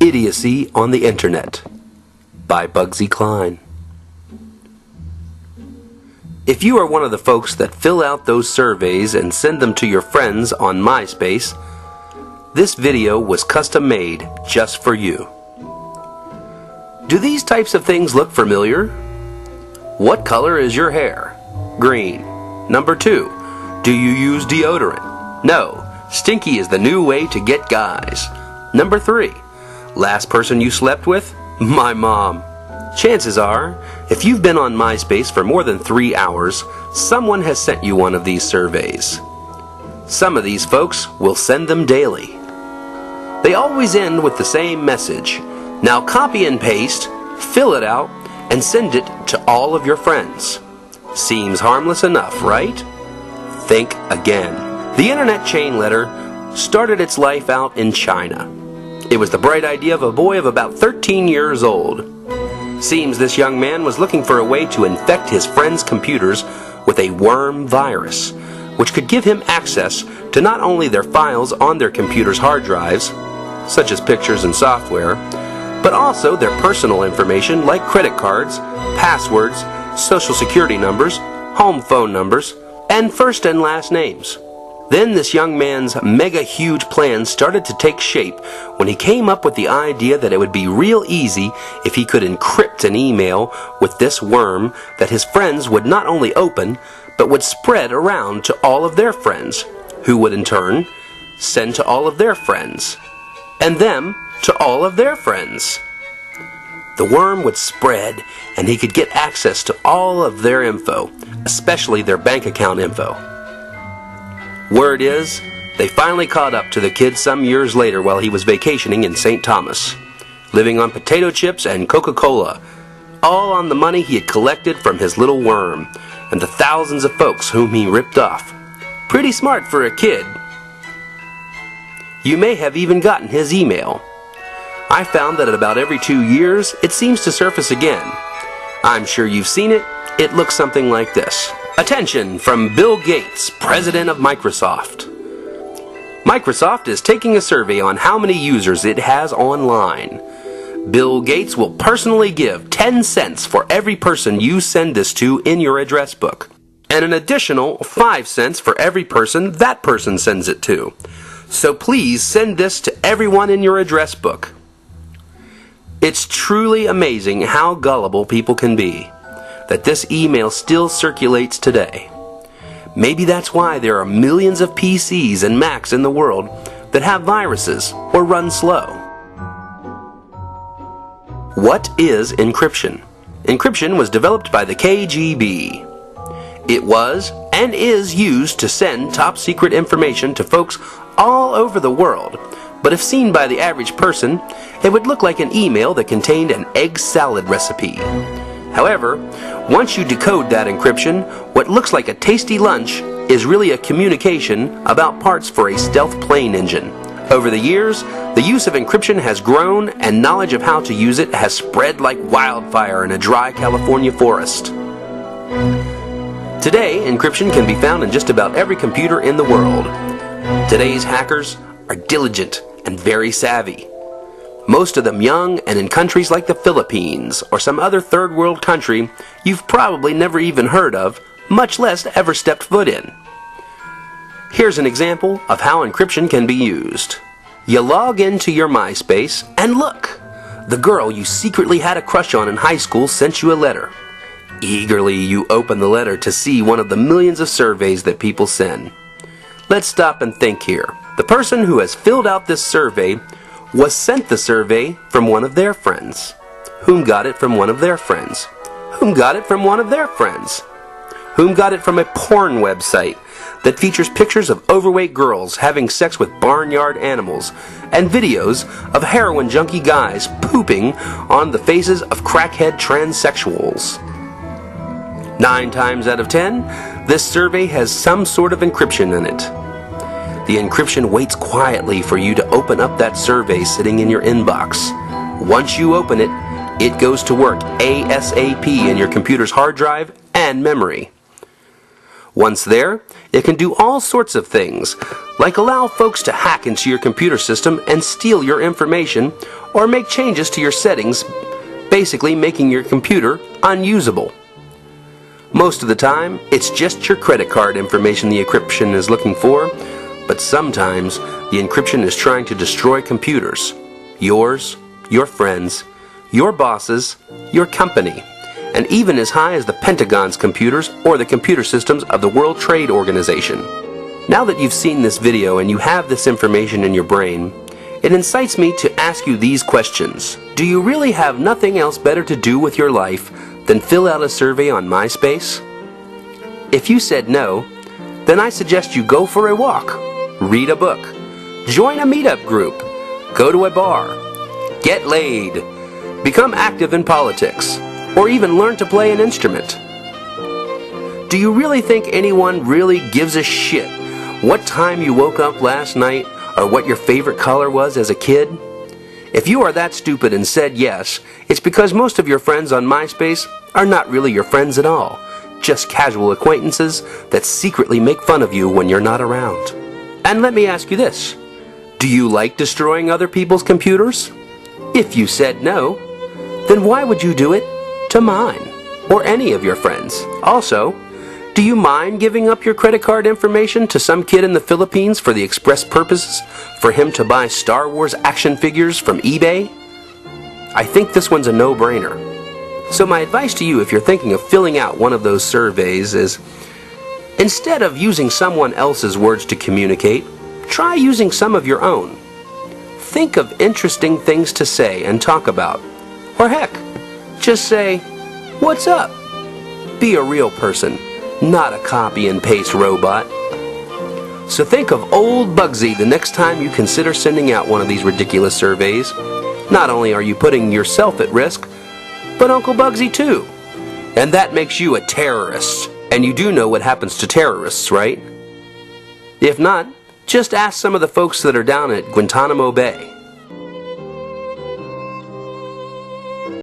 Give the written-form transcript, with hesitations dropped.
Idiocy on the Internet by Bugsy Cline. If you are one of the folks that fill out those surveys and send them to your friends on Myspace, this video was custom made just for you. Do these types of things look familiar? What color is your hair? Green. Number 2. Do you use deodorant? No. Stinky is the new way to get guys. Number 3. Last person you slept with? My mom. Chances are, if you've been on Myspace for more than 3 hours, someone has sent you one of these surveys. Some of these folks will send them daily. They always end with the same message. Now copy and paste, fill it out, and send it to all of your friends. Seems harmless enough, right? Think again. The internet chain letter started its life out in China. It was the bright idea of a boy of about 13 years old. Seems this young man was looking for a way to infect his friends' computers with a worm virus, which could give him access to not only their files on their computer's hard drives, such as pictures and software, but also their personal information like credit cards, passwords, social security numbers, home phone numbers, and first and last names. Then this young man's mega huge plan started to take shape when he came up with the idea that it would be real easy if he could encrypt an email with this worm that his friends would not only open, but would spread around to all of their friends, who would in turn send to all of their friends, and them to all of their friends. The worm would spread, and he could get access to all of their info, especially their bank account info. Word is, they finally caught up to the kid some years later while he was vacationing in St. Thomas, living on potato chips and Coca-Cola, all on the money he had collected from his little worm and the thousands of folks whom he ripped off. Pretty smart for a kid. You may have even gotten his email. I found that at about every 2 years, it seems to surface again. I'm sure you've seen it. It looks something like this. Attention from Bill Gates, president of Microsoft. Microsoft is taking a survey on how many users it has online. Bill Gates will personally give 10 cents for every person you send this to in your address book, and an additional 5 cents for every person that person sends it to. So please send this to everyone in your address book. It's truly amazing how gullible people can be, that this email still circulates today. Maybe that's why there are millions of PCs and Macs in the world that have viruses or run slow. What is encryption? Encryption was developed by the KGB. It was and is used to send top secret information to folks all over the world, but if seen by the average person, it would look like an email that contained an egg salad recipe. However, once you decode that encryption, what looks like a tasty lunch is really a communication about parts for a stealth plane engine. Over the years, the use of encryption has grown, and knowledge of how to use it has spread like wildfire in a dry California forest. Today, encryption can be found in just about every computer in the world. Today's hackers are diligent and very savvy. Most of them young and in countries like the Philippines or some other third world country you've probably never even heard of, much less ever stepped foot in. Here's an example of how encryption can be used. You log into your Myspace and look! The girl you secretly had a crush on in high school sent you a letter. Eagerly you open the letter to see one of the millions of surveys that people send. Let's stop and think here. The person who has filled out this survey was sent the survey from one of their friends, whom got it from one of their friends, whom got it from one of their friends, whom got it from a porn website that features pictures of overweight girls having sex with barnyard animals and videos of heroin junkie guys pooping on the faces of crackhead transsexuals. 9 times out of 10, this survey has some sort of encryption in it. The encryption waits quietly for you to open up that survey sitting in your inbox. Once you open it, it goes to work ASAP in your computer's hard drive and memory. Once there, it can do all sorts of things, like allow folks to hack into your computer system and steal your information, or make changes to your settings, basically making your computer unusable. Most of the time, it's just your credit card information the encryption is looking for, but sometimes the encryption is trying to destroy computers. Yours, your friends, your bosses, your company, and even as high as the Pentagon's computers or the computer systems of the World Trade Organization. Now that you've seen this video and you have this information in your brain, it incites me to ask you these questions. Do you really have nothing else better to do with your life than fill out a survey on Myspace? If you said no, then I suggest you go for a walk, read a book, join a meetup group, go to a bar, get laid, become active in politics, or even learn to play an instrument. Do you really think anyone really gives a shit what time you woke up last night or what your favorite color was as a kid? If you are that stupid and said yes, it's because most of your friends on Myspace are not really your friends at all, just casual acquaintances that secretly make fun of you when you're not around. And let me ask you this, do you like destroying other people's computers? If you said no, then why would you do it to mine or any of your friends? Also, do you mind giving up your credit card information to some kid in the Philippines for the express purpose for him to buy Star Wars action figures from eBay? I think this one's a no-brainer. So my advice to you if you're thinking of filling out one of those surveys is, instead of using someone else's words to communicate, try using some of your own. Think of interesting things to say and talk about. Or heck, just say, "What's up?" Be a real person, not a copy and paste robot. So think of old Bugsy the next time you consider sending out one of these ridiculous surveys. Not only are you putting yourself at risk, but Uncle Bugsy too. And that makes you a terrorist. And you do know what happens to terrorists, right? If not, just ask some of the folks that are down at Guantanamo Bay.